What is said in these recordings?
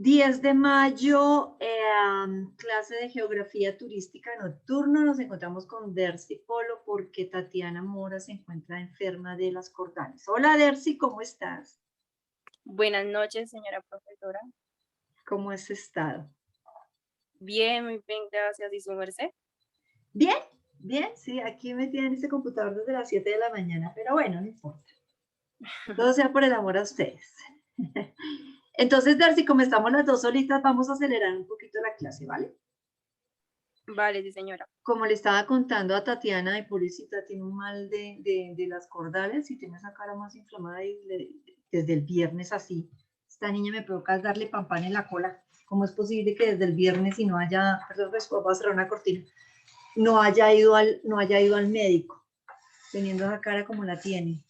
10 de mayo, clase de geografía turística nocturno. Nos encontramos con Dercy Polo porque Tatiana Mora se encuentra enferma de las cordales. Hola Dercy, ¿cómo estás? Buenas noches, señora profesora. ¿Cómo has estado? Bien, muy bien, gracias. ¿Y su merced? Bien, bien, sí, aquí metida en este computador desde las 7 de la mañana, pero bueno, no importa. Todo sea por el amor a ustedes. Entonces, Darcy, como estamos las dos solitas, vamos a acelerar un poquito la clase, ¿vale? Vale, sí, señora. Como le estaba contando a Tatiana, y pobrecita, tiene un mal de las cordales y tiene esa cara más inflamada desde el viernes así. Esta niña me provoca darle pan en la cola. ¿Cómo es posible que desde el viernes y no haya, perdón, pues, voy a cerrar una cortina, no haya ido al médico, teniendo esa cara como la tiene?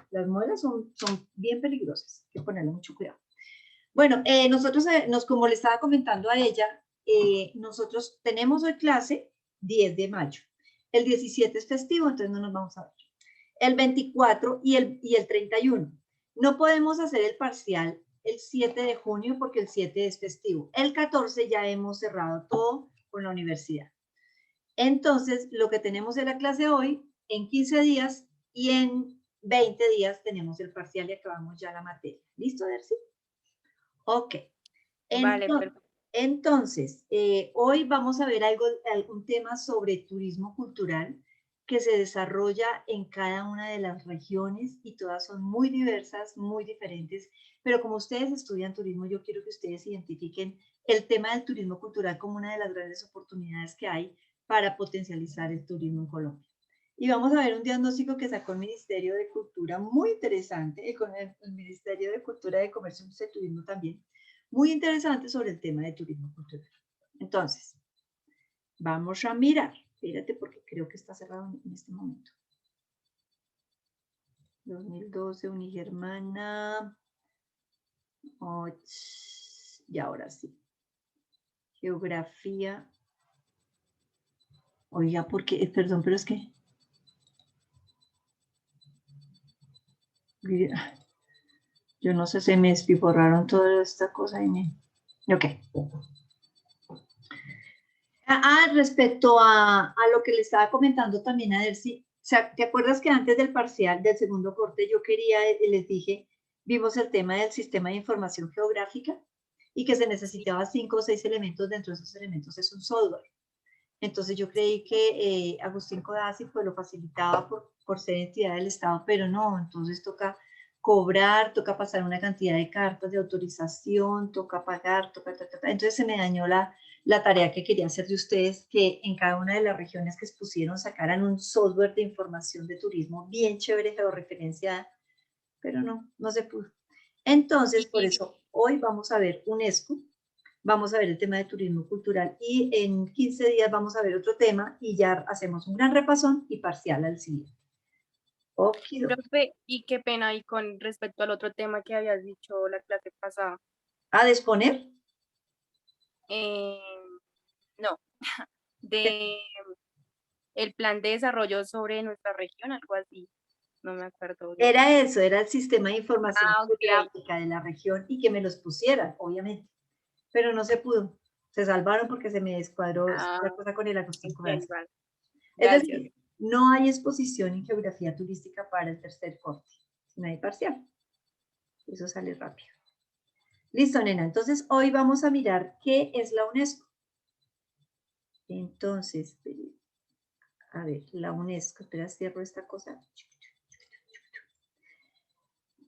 Las muelas son bien peligrosas, hay que ponerle mucho cuidado. Bueno, nosotros, como le estaba comentando a ella, nosotros tenemos hoy clase 10 de mayo. El 17 es festivo, entonces no nos vamos a ver. El 24 y el 31. No podemos hacer el parcial el 7 de junio porque el 7 es festivo. El 14 ya hemos cerrado todo con la universidad. Entonces, lo que tenemos de la clase hoy, en 15 días y en 20 días tenemos el parcial y acabamos ya la materia. ¿Listo, Dercy? Ok. Vale, perfecto. Entonces, hoy vamos a ver algún tema sobre turismo cultural que se desarrolla en cada una de las regiones y todas son muy diversas, muy diferentes, pero como ustedes estudian turismo, yo quiero que ustedes identifiquen el tema del turismo cultural como una de las grandes oportunidades que hay para potencializar el turismo en Colombia. Y vamos a ver un diagnóstico que sacó el Ministerio de Cultura, muy interesante, y con el Ministerio de Cultura, de Comercio y Turismo también, muy interesante sobre el tema de turismo cultural. Entonces, vamos a mirar. Espérate porque creo que está cerrado en este momento. 2012, Unigermana. Y ahora sí. Geografía. Oiga, porque, perdón, pero es que... Yo no sé, se me despiporraron toda esta cosa y me... Ok. Respecto a lo que le estaba comentando también a Dercy, o sea, ¿te acuerdas que antes del parcial, del segundo corte, yo quería, les dije, vimos el tema del sistema de información geográfica y que se Sí, necesitaba 5 o 6 elementos, dentro de esos elementos es un software. Entonces yo creí que Agustín Codazzi pues lo facilitaba por ser entidad del Estado, pero no, entonces toca cobrar, toca pasar una cantidad de cartas de autorización, toca pagar, entonces se me dañó la tarea que quería hacer de ustedes, que en cada una de las regiones que expusieron sacaran un software de información de turismo bien chévere, georreferenciada, pero no se pudo. Entonces, por y eso, hoy vamos a ver UNESCO, vamos a ver el tema de turismo cultural y en 15 días vamos a ver otro tema y ya hacemos un gran repasón y parcial al siguiente. Okidoki. profe, y qué pena, y con respecto al otro tema que habías dicho la clase pasada, ¿A disponer? eh, no, de el plan de desarrollo sobre nuestra región, algo así, no me acuerdo bien. Era eso, era el sistema de información Ah, ok. geográfica de la región y que me los pusieran, obviamente, pero no se pudo. Se salvaron porque se me descuadró Ah, la cosa con el Agustín ok, Codazzi. vale. Es Gracias. decir, no hay exposición en geografía turística para el tercer corte, no hay parcial. Eso sale rápido. Listo, nena. Entonces, hoy vamos a mirar qué es la UNESCO. Entonces, a ver, la UNESCO, espera, cierro esta cosa.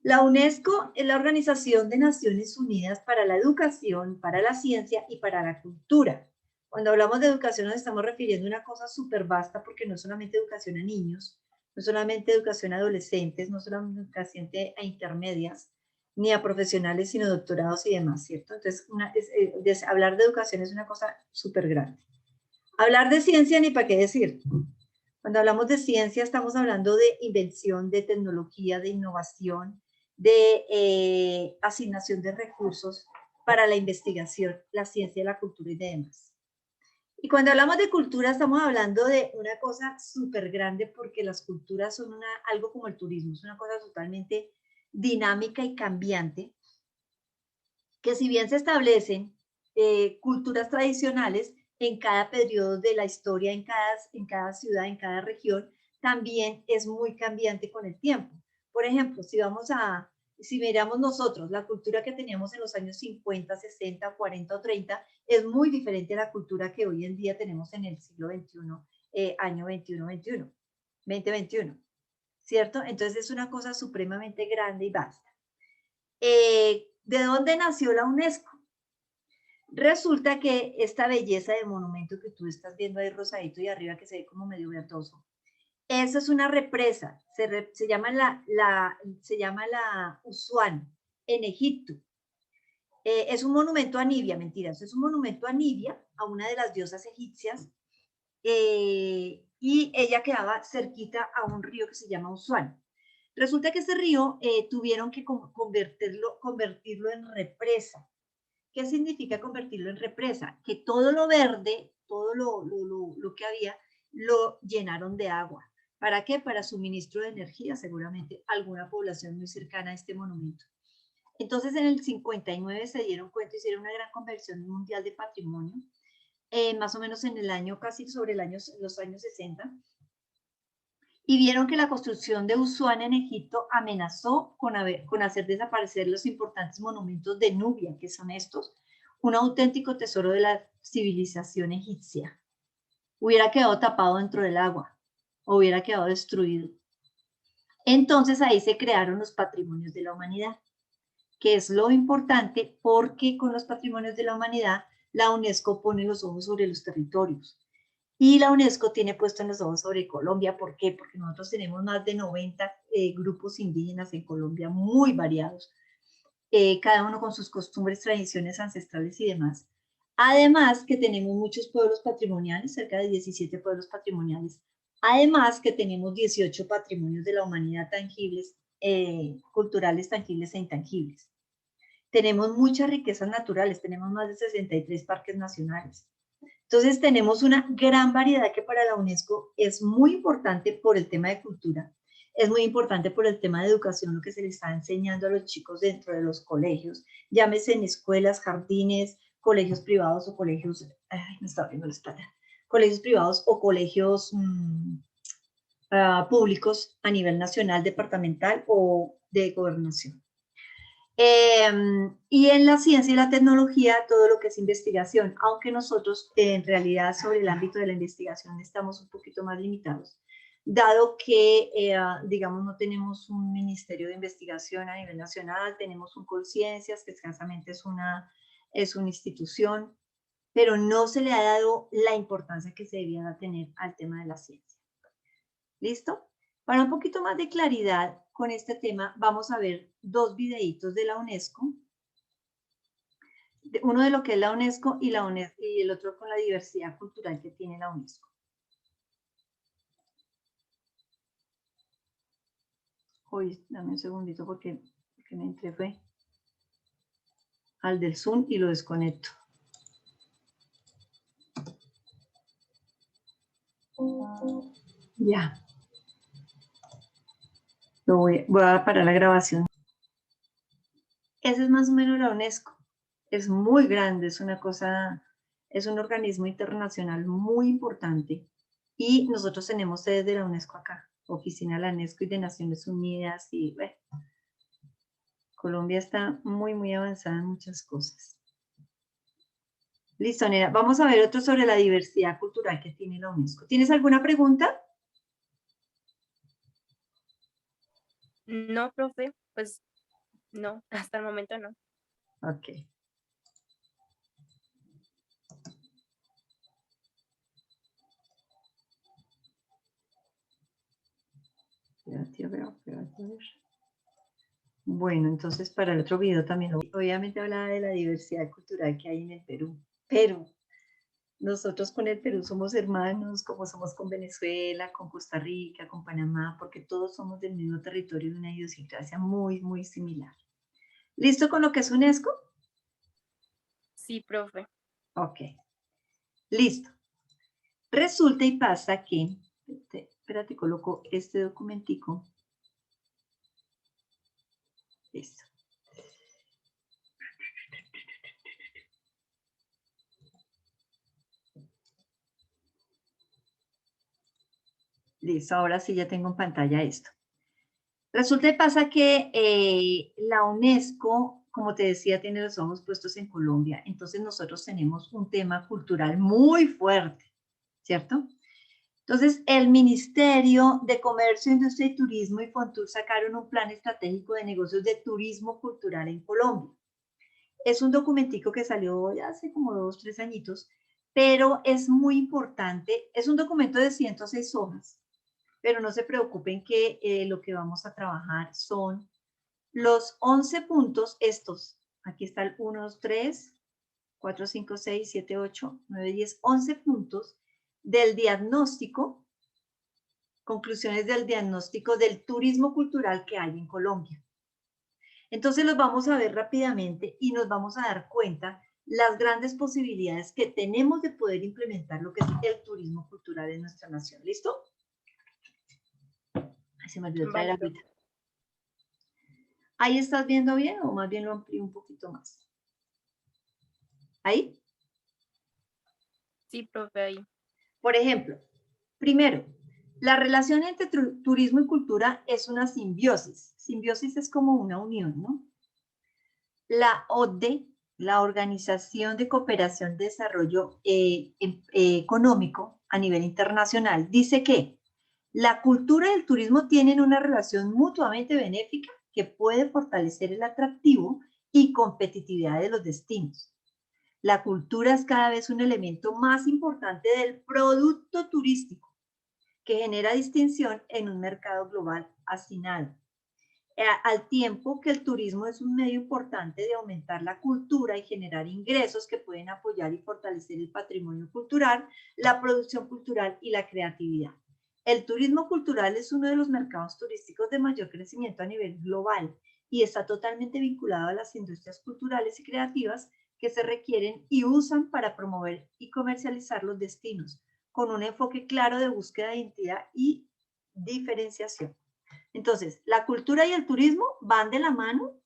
La UNESCO es la Organización de Naciones Unidas para la Educación, para la Ciencia y para la Cultura. Cuando hablamos de educación nos estamos refiriendo a una cosa súper vasta porque no es solamente educación a niños, no es solamente educación a adolescentes, no es solamente educación a intermedias, ni a profesionales, sino doctorados y demás, ¿cierto? Entonces, hablar de educación es una cosa súper grande. Hablar de ciencia, ni para qué decir. Cuando hablamos de ciencia, estamos hablando de invención, de tecnología, de innovación, de asignación de recursos para la investigación, la ciencia, la cultura y demás. Y cuando hablamos de cultura, estamos hablando de una cosa súper grande porque las culturas son algo como el turismo, es una cosa totalmente dinámica y cambiante que si bien se establecen culturas tradicionales en cada periodo de la historia, en cada ciudad, en cada región, también es muy cambiante con el tiempo. Por ejemplo, si miramos nosotros, la cultura que teníamos en los años 50, 60, 40 o 30 es muy diferente a la cultura que hoy en día tenemos en el siglo XXI, año 2021, ¿cierto? Entonces es una cosa supremamente grande y vasta. ¿De dónde nació la UNESCO? Resulta que esta belleza de monumento que tú estás viendo ahí rosadito y arriba que se ve como medio verdoso, esa es una represa, se llama la Usuán, en Egipto. Es un monumento a Nibia, mentiras, es un monumento a Nibia, a una de las diosas egipcias, y ella quedaba cerquita a un río que se llama Usuán. Resulta que ese río tuvieron que convertirlo en represa. ¿Qué significa convertirlo en represa? Que todo lo verde, todo lo que había, lo llenaron de agua. ¿Para qué? Para suministro de energía, seguramente, a alguna población muy cercana a este monumento. Entonces, en el 59 se dieron cuenta, hicieron una gran conversión mundial de patrimonio, más o menos en el año, casi sobre los años 60, y vieron que la construcción de Usuán en Egipto amenazó con hacer desaparecer los importantes monumentos de Nubia, que son estos, un auténtico tesoro de la civilización egipcia. Hubiera quedado tapado dentro del agua, o hubiera quedado destruido. Entonces ahí se crearon los patrimonios de la humanidad, que es lo importante porque con los patrimonios de la humanidad la UNESCO pone los ojos sobre los territorios. Y la UNESCO tiene puesto en los ojos sobre Colombia. ¿Por qué? Porque nosotros tenemos más de 90 grupos indígenas en Colombia, muy variados, cada uno con sus costumbres, tradiciones ancestrales y demás. Además que tenemos muchos pueblos patrimoniales, cerca de 17 pueblos patrimoniales. Además que tenemos 18 patrimonios de la humanidad tangibles, culturales, tangibles e intangibles. Tenemos muchas riquezas naturales, tenemos más de 63 parques nacionales. Entonces tenemos una gran variedad que para la UNESCO es muy importante por el tema de cultura, es muy importante por el tema de educación, lo que se les está enseñando a los chicos dentro de los colegios, llámese en escuelas, jardines, colegios privados o colegios, me está abriendo la espalda, colegios privados o colegios públicos a nivel nacional, departamental o de gobernación. Y en la ciencia y la tecnología, todo lo que es investigación, aunque nosotros en realidad sobre el ámbito de la investigación estamos un poquito más limitados, dado que, digamos, no tenemos un ministerio de investigación a nivel nacional, tenemos un Colciencias, que escasamente es una institución, pero no se le ha dado la importancia que se debía tener al tema de la ciencia. ¿Listo? Para un poquito más de claridad con este tema, vamos a ver dos videitos de la UNESCO. Uno de lo que es la UNESCO y el otro con la diversidad cultural que tiene la UNESCO. Uy, dame un segundito porque me entré fue al del Zoom y lo desconecto. Ya. Voy a parar la grabación. Ese es más o menos la UNESCO. Es muy grande, es una cosa, es un organismo internacional muy importante. Y nosotros tenemos sedes de la UNESCO acá, oficina de la UNESCO y de Naciones Unidas. Y bueno, Colombia está muy, muy avanzada en muchas cosas. Listo, Nera. Vamos a ver otro sobre la diversidad cultural que tiene la UNESCO. ¿Tienes alguna pregunta? No, profe, pues no, hasta el momento no. Ok. Espérate, a ver. Bueno, entonces para el otro video también, obviamente hablaba de la diversidad cultural que hay en el Perú. Pero nosotros con el Perú somos hermanos, como somos con Venezuela, con Costa Rica, con Panamá, porque todos somos del mismo territorio de una idiosincrasia muy, muy similar. ¿Listo con lo que es UNESCO? Sí, profe. Ok. Listo. Resulta y pasa que, espérate, coloco este documentico. Listo. Listo, ahora sí ya tengo en pantalla esto. Resulta y pasa que la UNESCO, como te decía, tiene los ojos puestos en Colombia. Entonces nosotros tenemos un tema cultural muy fuerte, ¿cierto? Entonces, el Ministerio de Comercio, Industria y Turismo y Fontur sacaron un plan estratégico de negocios de turismo cultural en Colombia. Es un documentico que salió ya hace como 2, 3 añitos, pero es muy importante. Es un documento de 106 hojas, pero no se preocupen que lo que vamos a trabajar son los 11 puntos estos. Aquí está el 1, 2, 3, 4, 5, 6, 7, 8, 9, 10, 11 puntos del diagnóstico, conclusiones del diagnóstico del turismo cultural que hay en Colombia. Entonces los vamos a ver rápidamente y nos vamos a dar cuenta las grandes posibilidades que tenemos de poder implementar lo que es el turismo cultural en nuestra nación. ¿Listo? Ay, se me olvidó traer Vale, agüita. ¿Ahí estás viendo bien o más bien lo amplío un poquito más? ¿Ahí? sí, profe, ahí. Por ejemplo, primero, la relación entre turismo y cultura es una simbiosis. Simbiosis es como una unión, ¿no? La OCDE, la Organización de Cooperación de Desarrollo Económico a nivel internacional, dice que la cultura y el turismo tienen una relación mutuamente benéfica que puede fortalecer el atractivo y competitividad de los destinos. La cultura es cada vez un elemento más importante del producto turístico que genera distinción en un mercado global hacinado. Al tiempo que el turismo es un medio importante de aumentar la cultura y generar ingresos que pueden apoyar y fortalecer el patrimonio cultural, la producción cultural y la creatividad. El turismo cultural es uno de los mercados turísticos de mayor crecimiento a nivel global y está totalmente vinculado a las industrias culturales y creativas que se requieren y usan para promover y comercializar los destinos, con un enfoque claro de búsqueda de identidad y diferenciación. Entonces, la cultura y el turismo van de la mano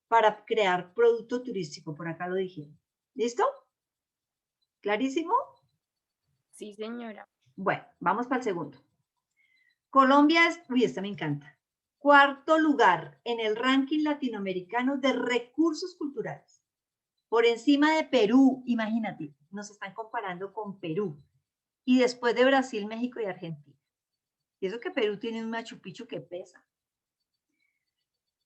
para crear producto turístico, por acá lo dijeron. ¿Listo? ¿Clarísimo? Sí, señora. Bueno, vamos para el segundo. Colombia es, uy, esta me encanta. Cuarto lugar en el ranking latinoamericano de recursos culturales. Por encima de Perú, imagínate, nos están comparando con Perú. Y después de Brasil, México y Argentina. Y eso que Perú tiene un Machu Picchu que pesa.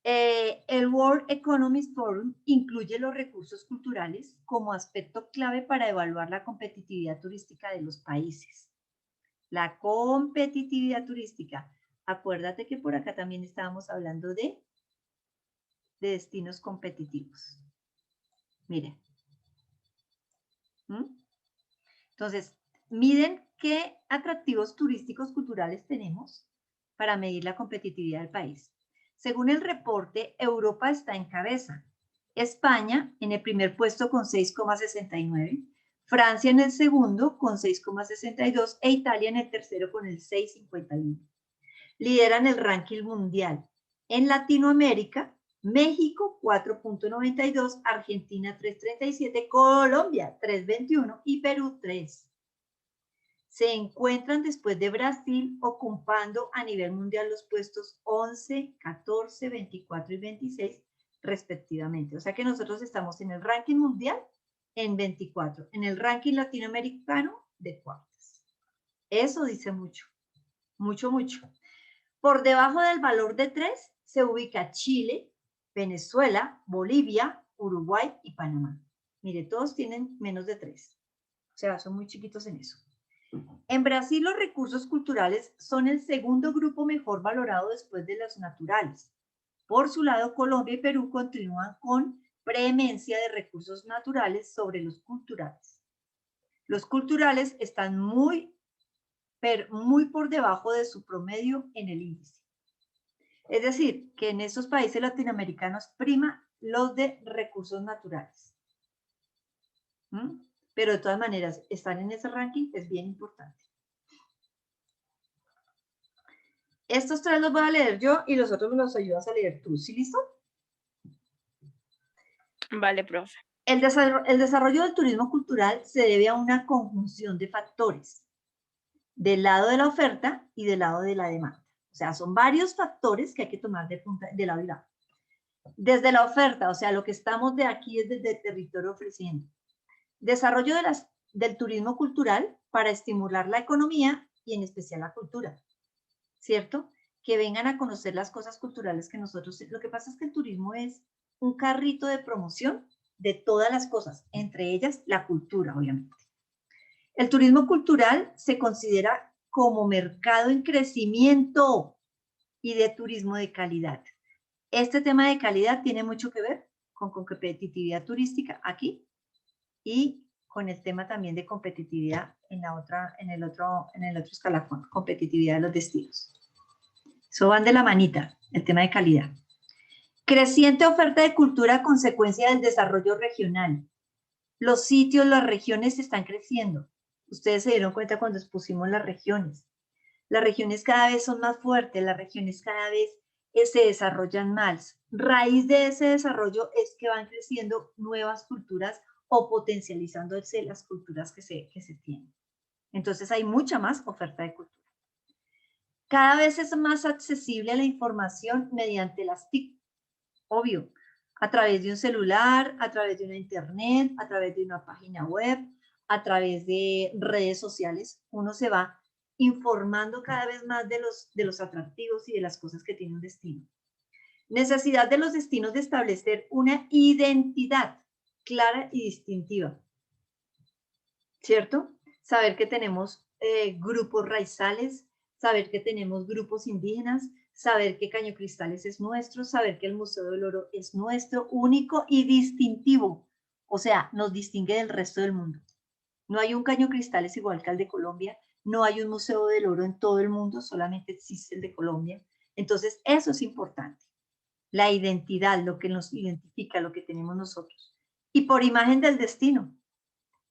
El World Economic Forum incluye los recursos culturales como aspecto clave para evaluar la competitividad turística de los países. La competitividad turística. Acuérdate que por acá también estábamos hablando de destinos competitivos. Miren. Entonces, miden qué atractivos turísticos culturales tenemos para medir la competitividad del país. Según el reporte, Europa está en cabeza. España en el primer puesto con 6,69, Francia en el segundo con 6,62 e Italia en el tercero con el 6,51. Lideran el ranking mundial. En Latinoamérica, México 4,92, Argentina 3,37, Colombia 3,21 y Perú 3. Se encuentran después de Brasil ocupando a nivel mundial los puestos 11, 14, 24 y 26 respectivamente. O sea que nosotros estamos en el ranking mundial en 24, en el ranking latinoamericano de cuartas. Eso dice mucho, mucho, mucho. Por debajo del valor de 3 se ubica Chile, Venezuela, Bolivia, Uruguay y Panamá. Mire, todos tienen menos de 3. O sea, son muy chiquitos en eso. En Brasil, los recursos culturales son el segundo grupo mejor valorado después de los naturales. Por su lado, Colombia y Perú continúan con preeminencia de recursos naturales sobre los culturales. Los culturales están muy por debajo de su promedio en el índice. Es decir, que en estos países latinoamericanos prima los de recursos naturales. Pero de todas maneras, estar en ese ranking es bien importante. Estos tres los voy a leer yo y los otros me los ayudas a leer tú. ¿Sí, listo? Vale, profe. El desarrollo del turismo cultural se debe a una conjunción de factores. del lado de la oferta y del lado de la demanda. O sea, son varios factores que hay que tomar de lado y lado. Desde la oferta, o sea, lo que estamos de aquí es desde el territorio ofreciendo. Desarrollo del turismo cultural para estimular la economía y en especial la cultura, ¿cierto? Que vengan a conocer las cosas culturales que nosotros... Lo que pasa es que el turismo es un carrito de promoción de todas las cosas, entre ellas la cultura, obviamente. El turismo cultural se considera como mercado en crecimiento y de turismo de calidad. Este tema de calidad tiene mucho que ver con competitividad turística aquí y con el tema también de competitividad en el otro escalafón, competitividad de los destinos. Eso van de la manita, el tema de calidad. Creciente oferta de cultura a consecuencia del desarrollo regional. Los sitios, las regiones están creciendo. Ustedes se dieron cuenta cuando expusimos las regiones. Las regiones cada vez son más fuertes, las regiones cada vez se desarrollan más. Raíz de ese desarrollo es que van creciendo nuevas culturas o potencializándose las culturas que se tienen. Entonces hay mucha más oferta de cultura. Cada vez es más accesible la información mediante las TIC, obvio, a través de un celular, a través de una internet, a través de una página web, a través de redes sociales. Uno se va informando cada vez más de los atractivos y de las cosas que tiene un destino. Necesidad de los destinos de establecer una identidad clara y distintiva, ¿cierto? Saber que tenemos grupos raizales, saber que tenemos grupos indígenas, saber que Caño Cristales es nuestro, saber que el Museo del Oro es nuestro, único y distintivo. O sea, nos distingue del resto del mundo. No hay un Caño Cristales igual que el de Colombia, no hay un Museo del Oro en todo el mundo, solamente existe el de Colombia. Entonces, eso es importante. La identidad, lo que nos identifica, lo que tenemos nosotros. Y por imagen del destino.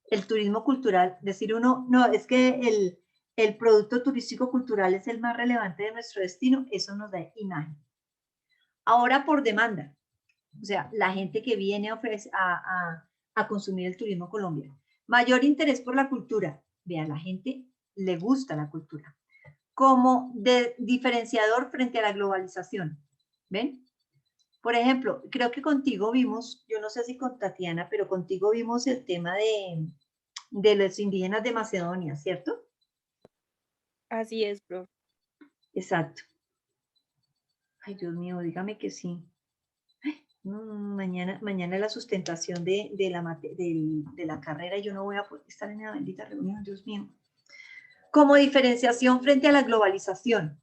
El turismo cultural, decir uno, no, es que el producto turístico cultural es el más relevante de nuestro destino, eso nos da imagen. Ahora por demanda, o sea, la gente que viene a consumir el turismo colombiano. Mayor interés por la cultura. Vean, la gente le gusta la cultura. Como diferenciador frente a la globalización. ¿Ven? Por ejemplo, creo que contigo vimos, yo no sé si con Tatiana, pero contigo vimos el tema de los indígenas de Macedonia, ¿cierto? Así es, profe. Exacto. Ay, Dios mío, dígame que sí. Mañana la sustentación de la carrera y yo no voy a poder estar en la bendita reunión, Dios mío. Como diferenciación frente a la globalización.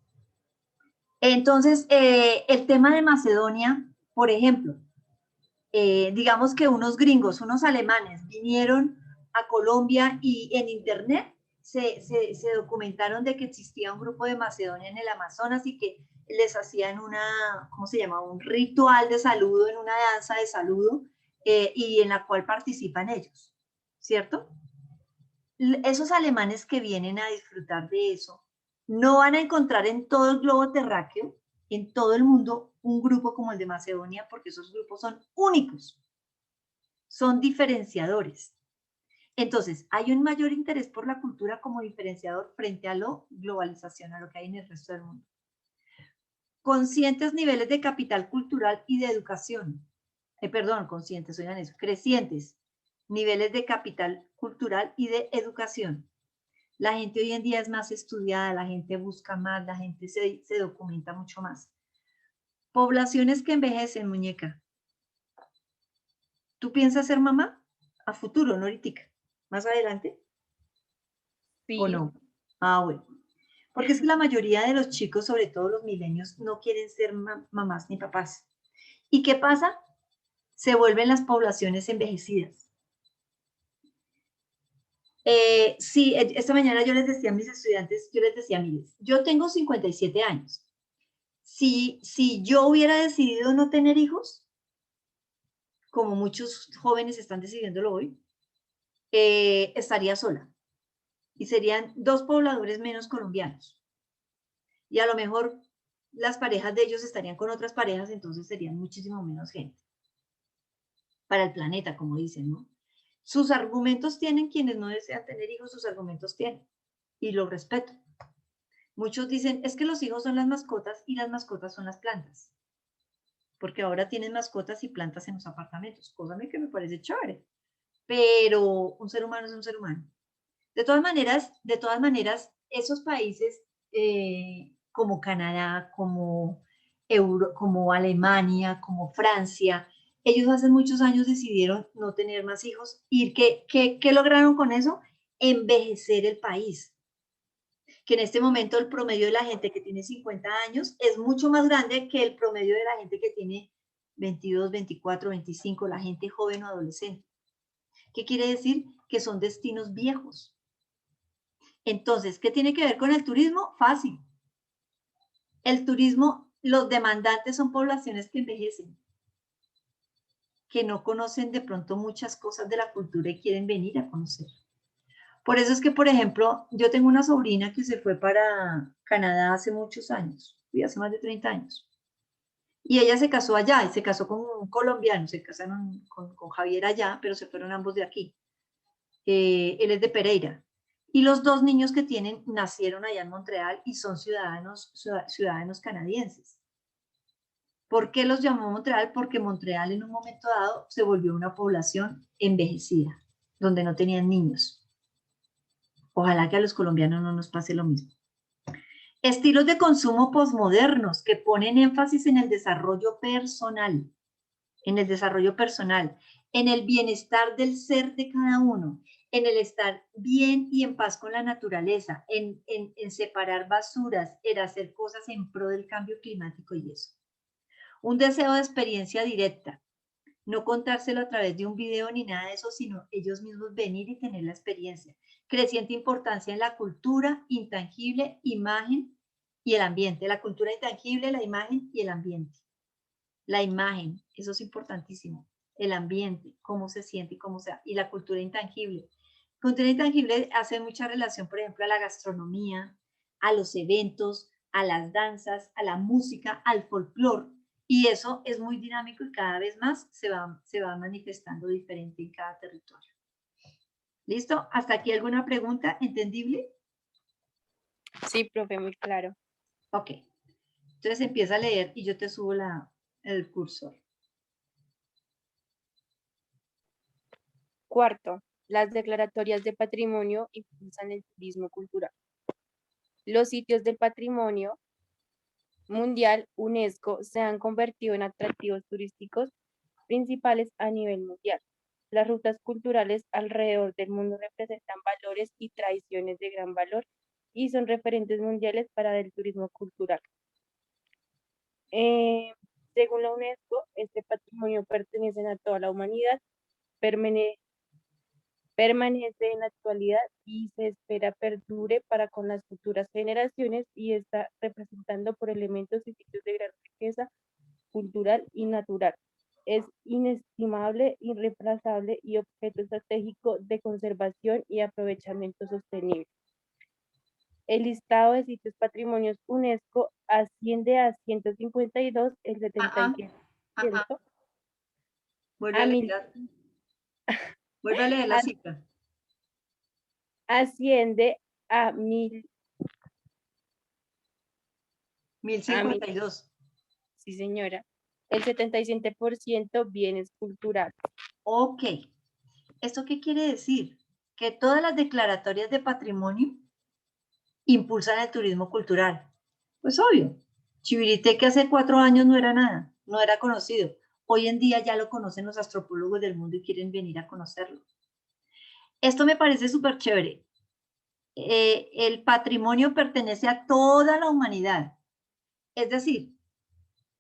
Entonces, el tema de Macedonia, por ejemplo, digamos que unos gringos, unos alemanes, vinieron a Colombia y en internet se documentaron de que existía un grupo de Macedonia en el Amazonas y que les hacían ¿cómo se llama? Un ritual de saludo, en una danza de saludo, y en la cual participan ellos, ¿cierto? Esos alemanes que vienen a disfrutar de eso, no van a encontrar en todo el globo terráqueo, en todo el mundo, un grupo como el de Macedonia, porque esos grupos son únicos, son diferenciadores. Entonces, hay un mayor interés por la cultura como diferenciador frente a la globalización, a lo que hay en el resto del mundo. Conscientes niveles de capital cultural y de educación. Conscientes, oigan eso, crecientes niveles de capital cultural y de educación. La gente hoy en día es más estudiada, la gente busca más, la gente se documenta mucho más. Poblaciones que envejecen, muñeca. ¿Tú piensas ser mamá? A futuro, no ahorita. ¿Más adelante? Sí. ¿O no? Ah, bueno. Porque es que la mayoría de los chicos, sobre todo los milenios, no quieren ser mamás ni papás. ¿Y qué pasa? Se vuelven las poblaciones envejecidas. Sí, esta mañana yo les decía a mis estudiantes, miren, yo tengo 57 años. Si yo hubiera decidido no tener hijos, como muchos jóvenes están decidiéndolo hoy, estaría sola. Y serían 2 pobladores menos colombianos. Y a lo mejor las parejas de ellos estarían con otras parejas, entonces serían muchísimo menos gente. Para el planeta, como dicen, ¿no? Sus argumentos tienen quienes no desean tener hijos, sus argumentos tienen. y lo respeto. Muchos dicen, es que los hijos son las mascotas y las mascotas son las plantas. Porque ahora tienen mascotas y plantas en los apartamentos, cosa que me parece chévere. Pero un ser humano es un ser humano. De todas maneras, esos países como Canadá, como Alemania, como Francia, ellos hace muchos años decidieron no tener más hijos. ¿Y qué lograron con eso? Envejecer el país. Que en este momento el promedio de la gente que tiene 50 años es mucho más grande que el promedio de la gente que tiene 22, 24, 25, la gente joven o adolescente. ¿Qué quiere decir? Que son destinos viejos. Entonces, ¿qué tiene que ver con el turismo? Fácil. El turismo, los demandantes son poblaciones que envejecen, que no conocen de pronto muchas cosas de la cultura y quieren venir a conocer. Por eso es que, por ejemplo, yo tengo una sobrina que se fue para Canadá hace muchos años, hace más de 30 años. Y ella se casó allá, y se casó con un colombiano, se casaron con Javier allá, pero se fueron ambos de aquí. Él es de Pereira. Y los dos niños que tienen nacieron allá en Montreal y son ciudadanos canadienses. ¿Por qué los llamó Montreal? Porque Montreal en un momento dado se volvió una población envejecida, donde no tenían niños. Ojalá que a los colombianos no nos pase lo mismo. Estilos de consumo posmodernos que ponen énfasis en el desarrollo personal, en el bienestar del ser de cada uno, en el estar bien y en paz con la naturaleza, en separar basuras, en hacer cosas en pro del cambio climático y eso. Un deseo de experiencia directa, no contárselo a través de un video ni nada de eso, sino ellos mismos venir y tener la experiencia. Creciente importancia en la cultura intangible, imagen y el ambiente. La cultura intangible, la imagen y el ambiente. La imagen, eso es importantísimo. El ambiente, cómo se siente y cómo se... Y la cultura intangible. La cultura intangible hace mucha relación, por ejemplo, a la gastronomía, a los eventos, a las danzas, a la música, al folclore. Y eso es muy dinámico y cada vez más se va manifestando diferente en cada territorio. ¿Listo? ¿Hasta aquí alguna pregunta entendible? Sí, profe, muy claro. Ok. Entonces empieza a leer y yo te subo el cursor. Cuarto, las declaratorias de patrimonio impulsan el turismo cultural. Los sitios del patrimonio mundial UNESCO se han convertido en atractivos turísticos principales a nivel mundial. Las rutas culturales alrededor del mundo representan valores y tradiciones de gran valor y son referentes mundiales para el turismo cultural. Según la UNESCO, este patrimonio pertenece a toda la humanidad, permanece en la actualidad y se espera perdure para con las futuras generaciones y está representando por elementos y sitios de gran riqueza cultural y natural. Es inestimable, irreemplazable y objeto estratégico de conservación y aprovechamiento sostenible. El listado de sitios patrimonios UNESCO asciende a 152, el 77%, Vuelve a a mil, leer la cifra. asciende a 1052. Sí, señora. El 77% bienes culturales. Ok. ¿Esto qué quiere decir? Que todas las declaratorias de patrimonio impulsan el turismo cultural. Pues obvio. Chiviriteque hace 4 años no era nada, no era conocido. Hoy en día ya lo conocen los antropólogos del mundo y quieren venir a conocerlo. Esto me parece súper chévere. El patrimonio pertenece a toda la humanidad. Es decir,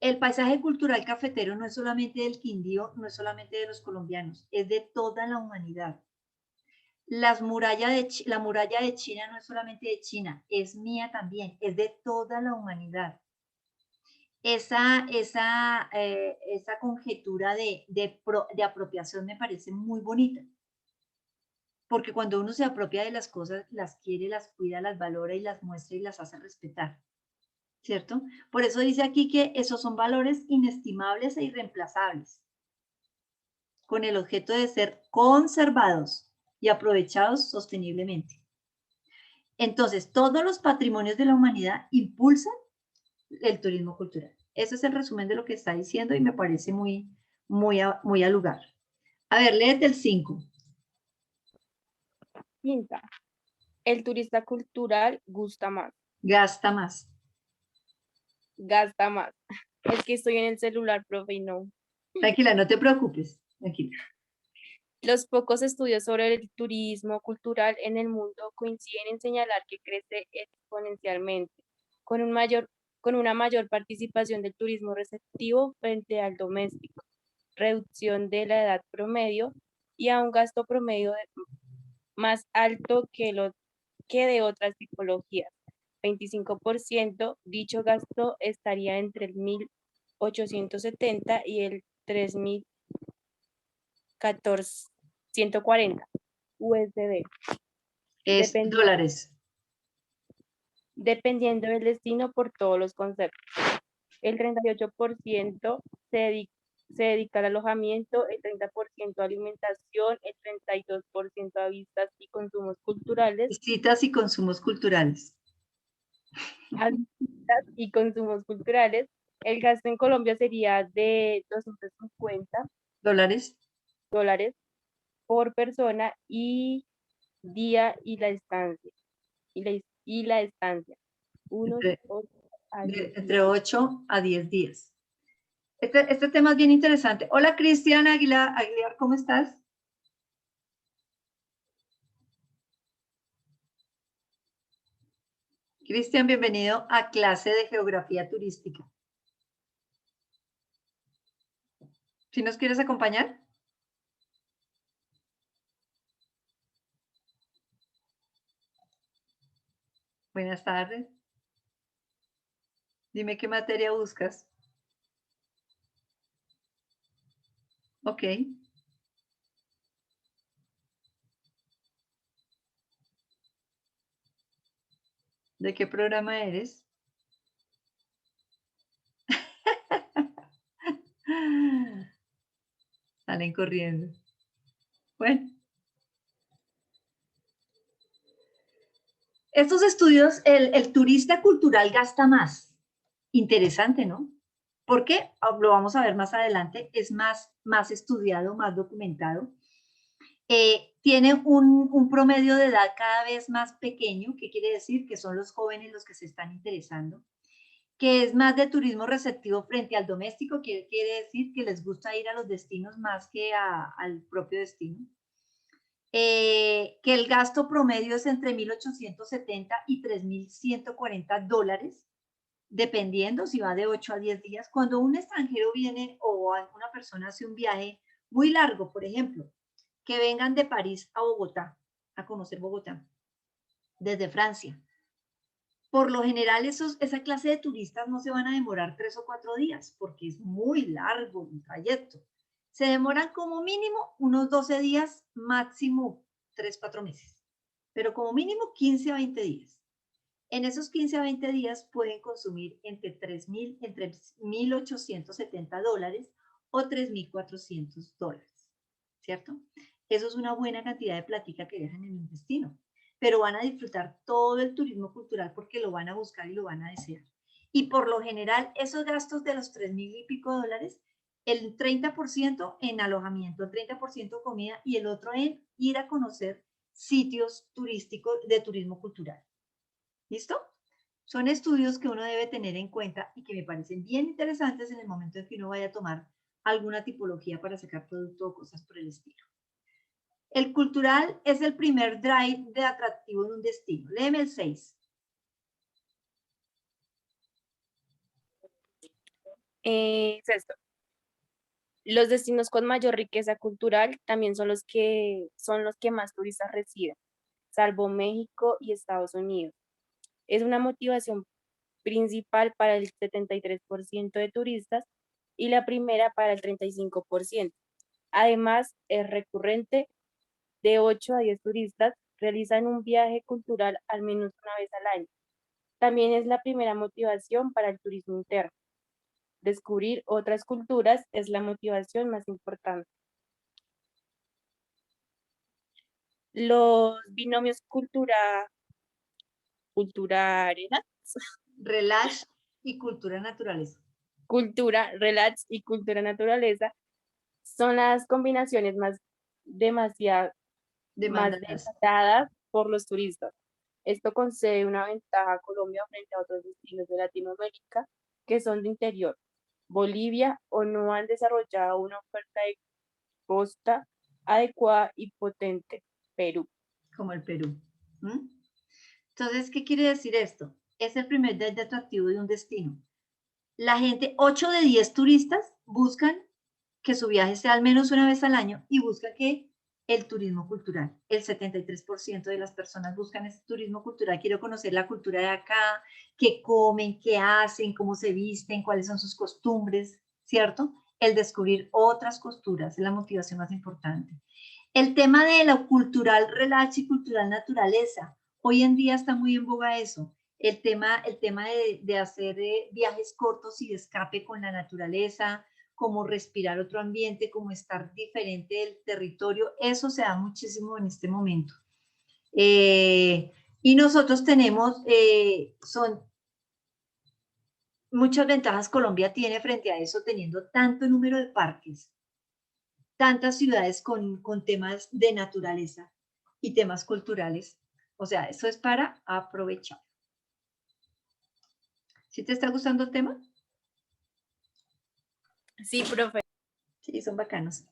el paisaje cultural cafetero no es solamente del Quindío, no es solamente de los colombianos, es de toda la humanidad. La muralla de China no es solamente de China, es mía también, es de toda la humanidad. Esa conjetura de apropiación me parece muy bonita, porque cuando uno se apropia de las cosas, las quiere, las cuida, las valora y las muestra y las hace respetar, ¿cierto? Por eso dice aquí que esos son valores inestimables e irreemplazables, con el objeto de ser conservados y aprovechados sosteniblemente. Entonces, todos los patrimonios de la humanidad impulsan el turismo cultural. Ese es el resumen de lo que está diciendo y me parece muy al lugar. A ver, léete el 5. Quinta, el turista cultural gusta más, Gasta más. gasta más. Es que estoy en el celular, profe, y no. Tranquila, no te preocupes. Tranquila. Los pocos estudios sobre el turismo cultural en el mundo coinciden en señalar que crece exponencialmente, con con una mayor participación del turismo receptivo frente al doméstico, reducción de la edad promedio y a un gasto promedio más alto que de otras tipologías. 25%, dicho gasto estaría entre el 1870 y el 3140 USD, Es dólares. dependiendo del destino por todos los conceptos. El 38% se dedica al alojamiento, el 30% a alimentación, el 32% a vistas y consumos culturales, Citas y consumos culturales. a visitas y consumos culturales. El gasto en Colombia sería de 250 Dólares. dólares por persona y día y la estancia. Y la estancia. Unos Entre, 8 a 10 días. entre 8 a 10 días. Este tema es bien interesante. Hola, Cristian Aguilar, ¿cómo estás? Cristian, bienvenido a clase de geografía turística. ¿Sí nos quieres acompañar? Buenas tardes. Dime qué materia buscas. Ok. ¿De qué programa eres? Salen corriendo. Bueno. Estos estudios, el turista cultural gasta más. Interesante, ¿no? Porque lo vamos a ver más adelante, es más estudiado, más documentado. Tiene un promedio de edad cada vez más pequeño, ¿qué quiere decir? Que son los jóvenes los que se están interesando, que es más de turismo receptivo frente al doméstico, que quiere decir que les gusta ir a los destinos más que al propio destino. Que el gasto promedio es entre 1.870 y 3.140 dólares, dependiendo si va de 8 a 10 días. Cuando un extranjero viene o una persona hace un viaje muy largo, por ejemplo, que vengan de París a Bogotá, a conocer Bogotá, desde Francia. Por lo general, esa clase de turistas no se van a demorar 3 o 4 días, porque es muy largo el trayecto. Se demoran como mínimo unos 12 días, máximo 3, 4 meses, pero como mínimo 15 a 20 días. En esos 15 a 20 días pueden consumir entre 1.870 dólares o 3.400 dólares, ¿cierto? Eso es una buena cantidad de plática que dejan en el destino, pero van a disfrutar todo el turismo cultural porque lo van a buscar y lo van a desear. Y por lo general, esos gastos de los 3.000 y pico dólares, el 30% en alojamiento, el 30% comida y el otro en ir a conocer sitios turísticos de turismo cultural. ¿Listo? Son estudios que uno debe tener en cuenta y que me parecen bien interesantes en el momento en que uno vaya a tomar alguna tipología para sacar producto o cosas por el estilo. El cultural es el primer drive de atractivo en un destino. Léeme el 6. Sexto, los destinos con mayor riqueza cultural también son los que más turistas reciben, salvo México y Estados Unidos. Es una motivación principal para el 73% de turistas y la primera para el 35%. Además, es recurrente, de 8 a 10 turistas realizan un viaje cultural al menos una vez al año. También es la primera motivación para el turismo interno. Descubrir otras culturas es la motivación más importante. Los binomios cultura, Relax y cultura naturaleza. cultura, relax y cultura naturaleza son las combinaciones más más Demandadas. demandadas por los turistas. Esto concede una ventaja a Colombia frente a otros destinos de Latinoamérica que son de interior. Bolivia o no han desarrollado una oferta de costa adecuada y potente. Perú. Como el Perú. ¿Mm? Entonces, ¿qué quiere decir esto? Es el primer de atractivo de un destino. La gente, 8 de 10 turistas buscan que su viaje sea al menos una vez al año y busca que el turismo cultural. El 73% de las personas buscan ese turismo cultural. Quiero conocer la cultura de acá, qué comen, qué hacen, cómo se visten, cuáles son sus costumbres, ¿cierto? El descubrir otras costuras es la motivación más importante. El tema de lo cultural relax y cultural naturaleza. Hoy en día está muy en boga eso. El tema de hacer viajes cortos y de escape con la naturaleza, como respirar otro ambiente, como estar diferente del territorio, eso se da muchísimo en este momento. Y nosotros tenemos, son muchas ventajas Colombia tiene frente a eso, teniendo tanto número de parques, tantas ciudades con temas de naturaleza y temas culturales. O sea, eso es para aprovechar. ¿Sí te está gustando el tema? Sí, profe. Sí, son bacanos.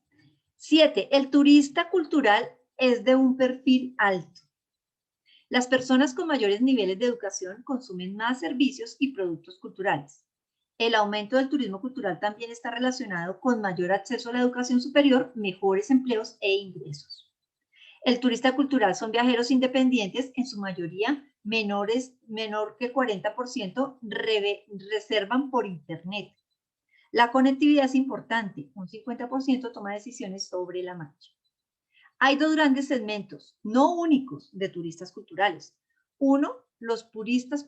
7. El turista cultural es de un perfil alto. Las personas con mayores niveles de educación consumen más servicios y productos culturales. El aumento del turismo cultural también está relacionado con mayor acceso a la educación superior, mejores empleos e ingresos. El turista cultural son viajeros independientes, en su mayoría menor que el 40% reservan por internet. La conectividad es importante, un 50% toma decisiones sobre la marcha. Hay dos grandes segmentos, no únicos, de turistas culturales. Uno, los turistas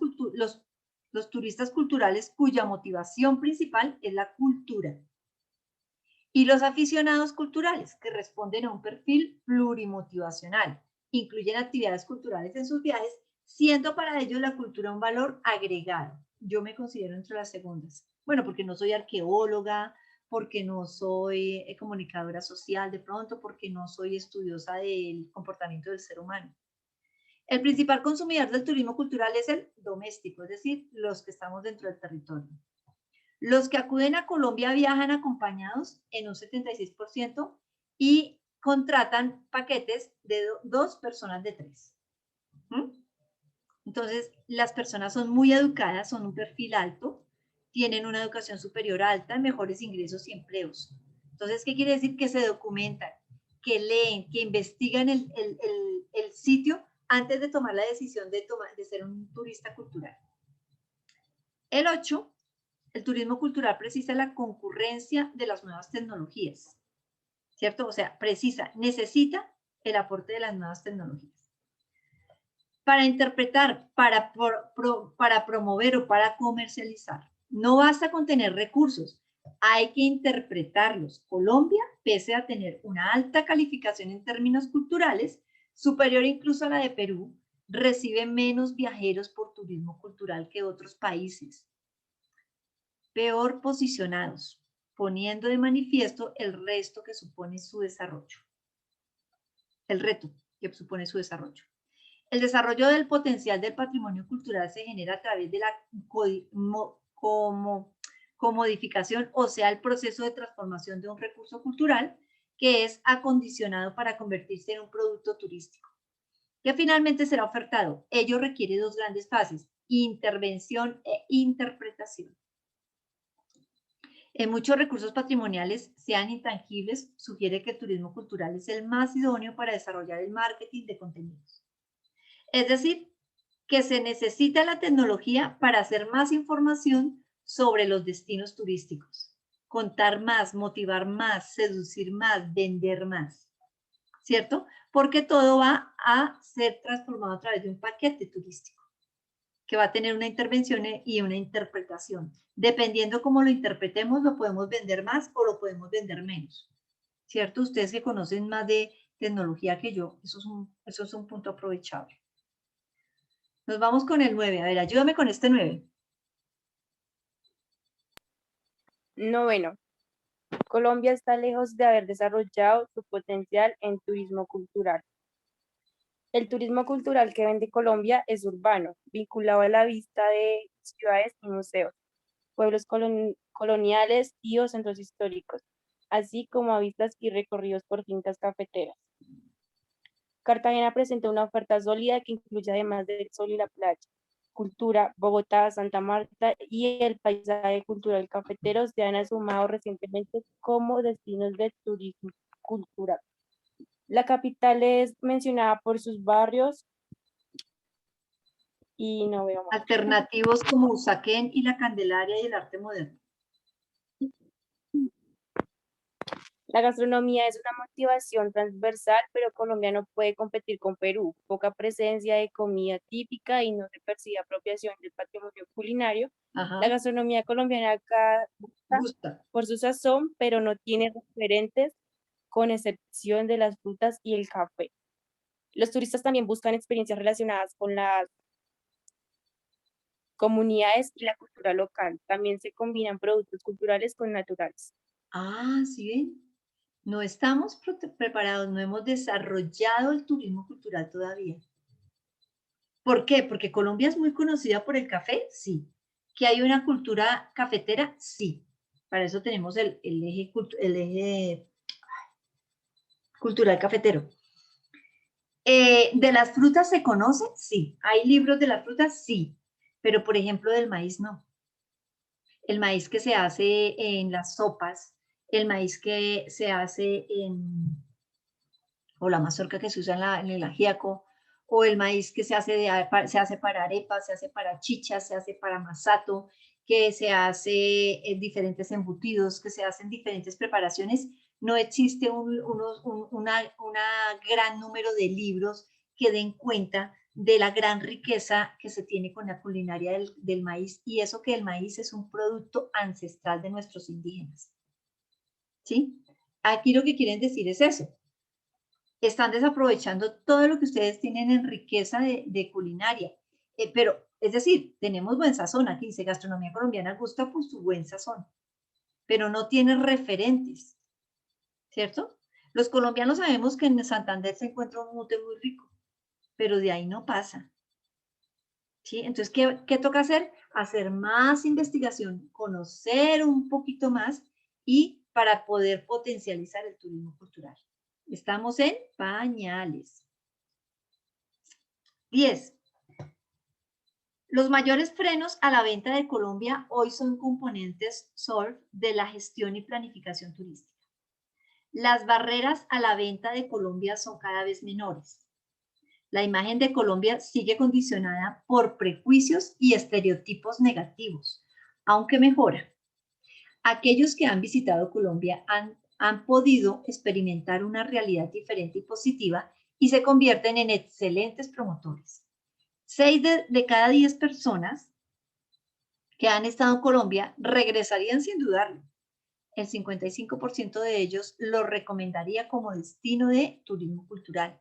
culturales cuya motivación principal es la cultura. Y los aficionados culturales, que responden a un perfil plurimotivacional. Incluyen actividades culturales en sus viajes, siendo para ellos la cultura un valor agregado. Yo me considero entre las segundas. Bueno, porque no soy arqueóloga, porque no soy comunicadora social de pronto, porque no soy estudiosa del comportamiento del ser humano. El principal consumidor del turismo cultural es el doméstico, es decir, los que estamos dentro del territorio. Los que acuden a Colombia viajan acompañados en un 76% y contratan paquetes de 2 personas de 3. Entonces, las personas son muy educadas, son un perfil alto, tienen una educación superior alta, mejores ingresos y empleos. Entonces, ¿qué quiere decir? Que se documentan, que leen, que investigan el sitio antes de tomar la decisión de ser un turista cultural. El 8, el turismo cultural precisa la concurrencia de las nuevas tecnologías, ¿cierto? O sea, necesita el aporte de las nuevas tecnologías. Para interpretar, para promover o para comercializar. No basta con tener recursos, hay que interpretarlos. Colombia, pese a tener una alta calificación en términos culturales, superior incluso a la de Perú, recibe menos viajeros por turismo cultural que otros países. Peor posicionados, poniendo de manifiesto el reto que supone su desarrollo. El reto que supone su desarrollo. El desarrollo del potencial del patrimonio cultural se genera a través de la comodificación, o sea, el proceso de transformación de un recurso cultural que es acondicionado para convertirse en un producto turístico, que finalmente será ofertado. Ello requiere dos grandes fases, intervención e interpretación. En muchos recursos patrimoniales, sean intangibles, sugiere que el turismo cultural es el más idóneo para desarrollar el marketing de contenidos. Es decir, que se necesita la tecnología para hacer más información sobre los destinos turísticos, contar más, motivar más, seducir más, vender más, ¿cierto? Porque todo va a ser transformado a través de un paquete turístico que va a tener una intervención y una interpretación. Dependiendo cómo lo interpretemos, lo podemos vender más o lo podemos vender menos, ¿cierto? Ustedes que conocen más de tecnología que yo, eso es un punto aprovechable. Nos vamos con el 9. A ver, ayúdame con este 9. Noveno, Colombia está lejos de haber desarrollado su potencial en turismo cultural. El turismo cultural que vende Colombia es urbano, vinculado a la vista de ciudades y museos, pueblos coloniales y o centros históricos, así como a vistas y recorridos por fincas cafeteras. Cartagena presenta una oferta sólida que incluye además del sol y la playa, cultura, Bogotá, Santa Marta y el paisaje cultural cafetero se han sumado recientemente como destinos de turismo cultural. La capital es mencionada por sus barrios y no veo más. Alternativos como Usaquén y la Candelaria y el arte moderno. La gastronomía es una motivación transversal, pero Colombia no puede competir con Perú. Poca presencia de comida típica y no se percibe apropiación del patrimonio culinario. La Ajá, gastronomía colombiana acá gusta gusta. por su sazón, pero no tiene referentes con excepción de las frutas y el café. Los turistas también buscan experiencias relacionadas con las comunidades y la cultura local. También se combinan productos culturales con naturales. Ah, ¿sí ven? No estamos preparados, no hemos desarrollado el turismo cultural todavía. ¿Por qué? Porque Colombia es muy conocida por el café, sí. Que hay una cultura cafetera, sí. Para eso tenemos el eje cultural cafetero. ¿De las frutas se conoce? Sí. ¿Hay libros de las frutas? Sí. Pero, por ejemplo, del maíz no. El maíz que se hace en las sopas, el maíz que se hace o la mazorca que se usa en el ajiaco, o el maíz que se hace para arepas, se hace para chichas, se hace para masato, que se hace en diferentes embutidos, que se hacen diferentes preparaciones. No existe una gran número de libros que den cuenta de la gran riqueza que se tiene con la culinaria del maíz, y eso que el maíz es un producto ancestral de nuestros indígenas. ¿Sí? Aquí lo que quieren decir es eso. Están desaprovechando todo lo que ustedes tienen en riqueza de culinaria. Pero, es decir, tenemos buen sazón. Aquí dice gastronomía colombiana gusta por su buen sazón, pero no tiene referentes, ¿cierto? Los colombianos sabemos que en Santander se encuentra un mute muy rico, pero de ahí no pasa. ¿Sí? Entonces, ¿qué toca hacer? Hacer más investigación, conocer un poquito más y para poder potencializar el turismo cultural. Estamos en pañales. 10. Los mayores frenos a la venta de Colombia hoy son componentes SORF de la gestión y planificación turística. Las barreras a la venta de Colombia son cada vez menores. La imagen de Colombia sigue condicionada por prejuicios y estereotipos negativos, aunque mejora. Aquellos que han visitado Colombia han podido experimentar una realidad diferente y positiva y se convierten en excelentes promotores. 6 de cada 10 personas que han estado en Colombia regresarían sin dudarlo. El 55% de ellos lo recomendaría como destino de turismo cultural.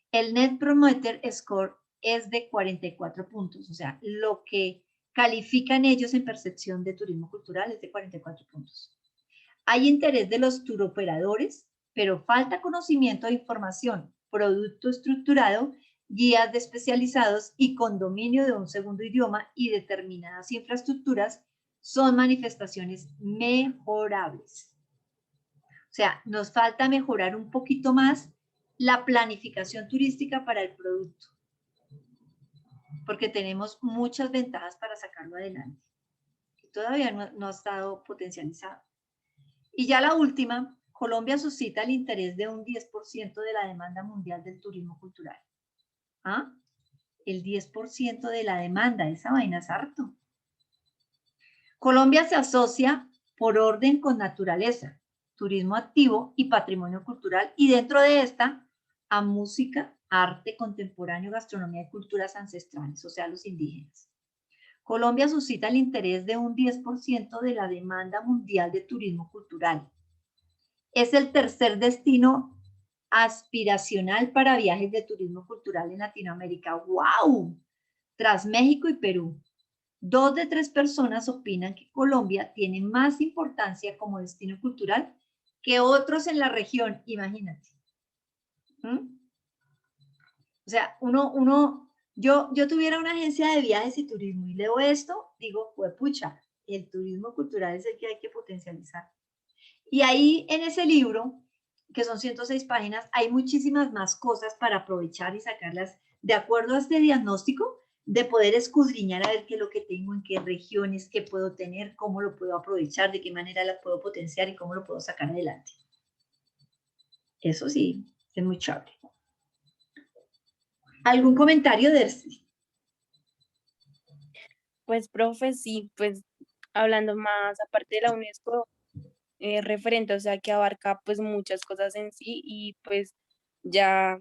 El Net Promoter Score es de 44 puntos, o sea, lo que califican ellos en percepción de turismo cultural es de 44 puntos. Hay interés de los turoperadores, pero falta conocimiento e información, producto estructurado, guías de especializados y con dominio de un segundo idioma y determinadas infraestructuras son manifestaciones mejorables. O sea, nos falta mejorar un poquito más la planificación turística para el producto, porque tenemos muchas ventajas para sacarlo adelante. Todavía no ha estado potencializado. Y ya la última, Colombia suscita el interés de un 10% de la demanda mundial del turismo cultural. ¿Ah? El 10% de la demanda, esa vaina es harto. Colombia se asocia por orden con naturaleza, turismo activo y patrimonio cultural, y dentro de esta a música, arte contemporáneo, gastronomía y culturas ancestrales, o sea, los indígenas. Colombia suscita el interés de un 10% de la demanda mundial de turismo cultural. Es el tercer destino aspiracional para viajes de turismo cultural en Latinoamérica. ¡Wow! tras México y Perú. 2 de 3 personas opinan que Colombia tiene más importancia como destino cultural que otros en la región, imagínate. ¿Mm? O sea, yo tuviera una agencia de viajes y turismo y leo esto, digo, pues pucha, el turismo cultural es el que hay que potencializar. Y ahí en ese libro, que son 106 páginas, hay muchísimas más cosas para aprovechar y sacarlas de acuerdo a este diagnóstico, de poder escudriñar a ver qué es lo que tengo, en qué regiones, qué puedo tener, cómo lo puedo aprovechar, de qué manera la puedo potenciar y cómo lo puedo sacar adelante. Eso sí, es muy chévere. ¿Algún comentario, Dercy? Pues, profe, sí, pues hablando más, aparte de la UNESCO, referente, o sea, que abarca pues muchas cosas en sí y pues ya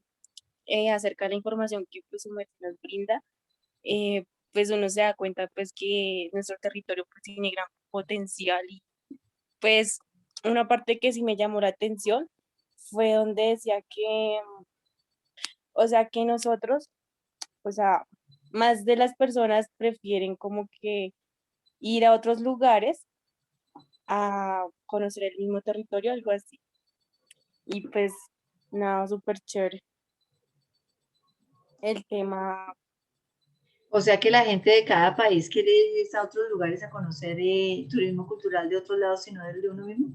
acerca de la información que pues su merced nos brinda, pues uno se da cuenta pues que nuestro territorio pues tiene gran potencial y pues una parte que sí me llamó la atención fue donde decía que, o sea, que nosotros, o sea, más de las personas prefieren como que ir a otros lugares a conocer el mismo territorio, algo así. Y pues nada, súper chévere el tema. O sea que la gente de cada país quiere ir a otros lugares a conocer turismo cultural de otros lados, sino del de uno mismo.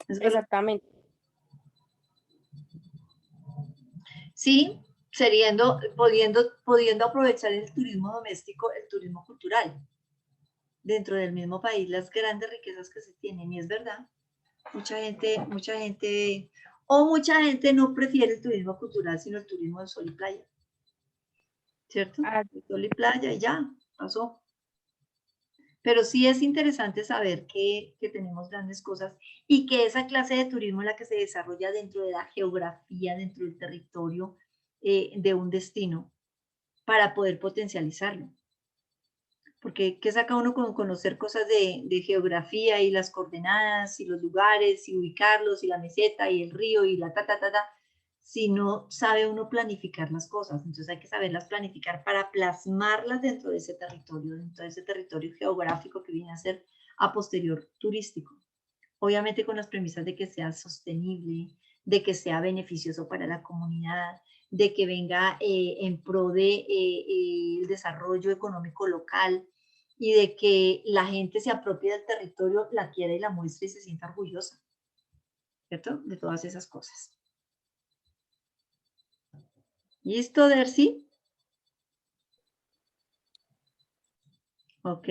¿Eso fue lo que... Exactamente. Sí, pudiendo aprovechar el turismo doméstico, el turismo cultural, dentro del mismo país, las grandes riquezas que se tienen, y es verdad, mucha gente no prefiere el turismo cultural, sino el turismo de sol y playa, ¿cierto? Ah, De sol y playa, y ya, pasó. Pero sí es interesante saber que tenemos grandes cosas y que esa clase de turismo es la que se desarrolla dentro de la geografía, dentro del territorio de un destino, para poder potencializarlo. Porque ¿qué saca uno con conocer cosas de geografía y las coordenadas y los lugares y ubicarlos y la meseta y el río y la si no sabe uno planificar las cosas? Entonces hay que saberlas planificar para plasmarlas dentro de ese territorio geográfico que viene a ser a posterior turístico. Obviamente con las premisas de que sea sostenible, de que sea beneficioso para la comunidad, de que venga en pro de el desarrollo económico local y de que la gente se apropie del territorio, la quiera y la muestre y se sienta orgullosa, ¿cierto? De todas esas cosas. ¿Listo, Dercy? Ok.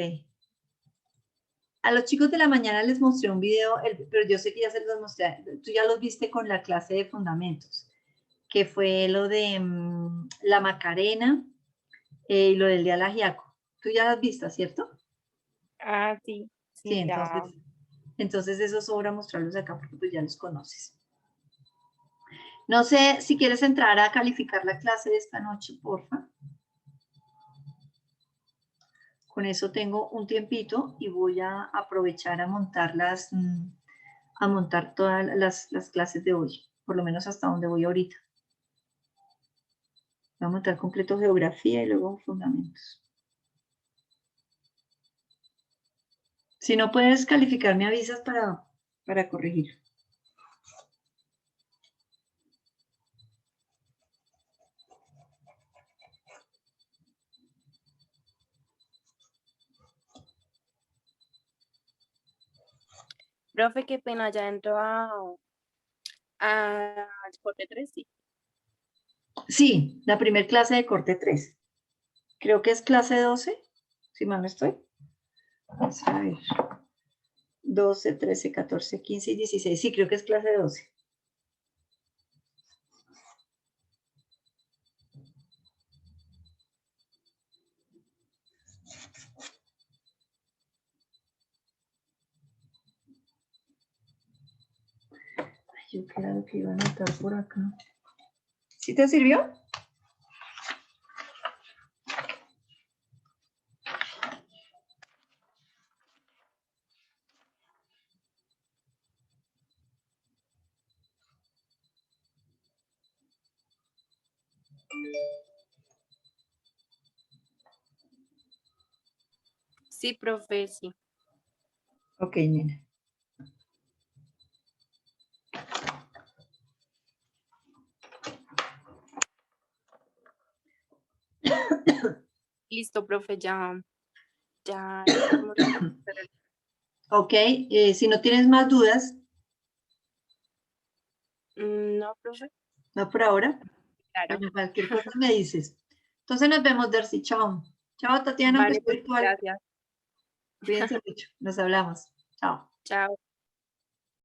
A los chicos de la mañana les mostré un video, pero yo sé que ya se los mostré, tú ya los viste con la clase de fundamentos, que fue lo de la Macarena y lo del día del ajiaco. Tú ya las has visto, ¿cierto? sí, Sí, sí, ya. entonces eso sobra mostrarlos acá porque pues ya los conoces. No sé si quieres entrar a calificar la clase de esta noche, porfa. Con eso tengo un tiempito y voy a aprovechar a a montar todas las clases de hoy, por lo menos hasta donde voy ahorita. Voy a montar completo geografía y luego fundamentos. Si no puedes calificar, me avisas para corregir. Profe, qué pena, ya entró a corte 3, sí. Sí, la primera clase de corte 3. Creo que es clase 12, si mal no estoy. Vamos a ver. 12, 13, 14, 15 y 16. Sí, creo que es clase 12. Ay, yo qué era lo que iba a anotar por acá. ¿Sí te sirvió? Sí, profe, sí. Ok, nena. Listo, profe, ya. Ok, si no tienes más dudas, No, profe. no por ahora. Claro. Bueno, cualquier cosa me dices. Entonces nos vemos, Darcy. Chao. Chao, Tatiana, Vale, aunque profe, virtual. gracias. Cuídense mucho. Nos hablamos. Chao. Chao.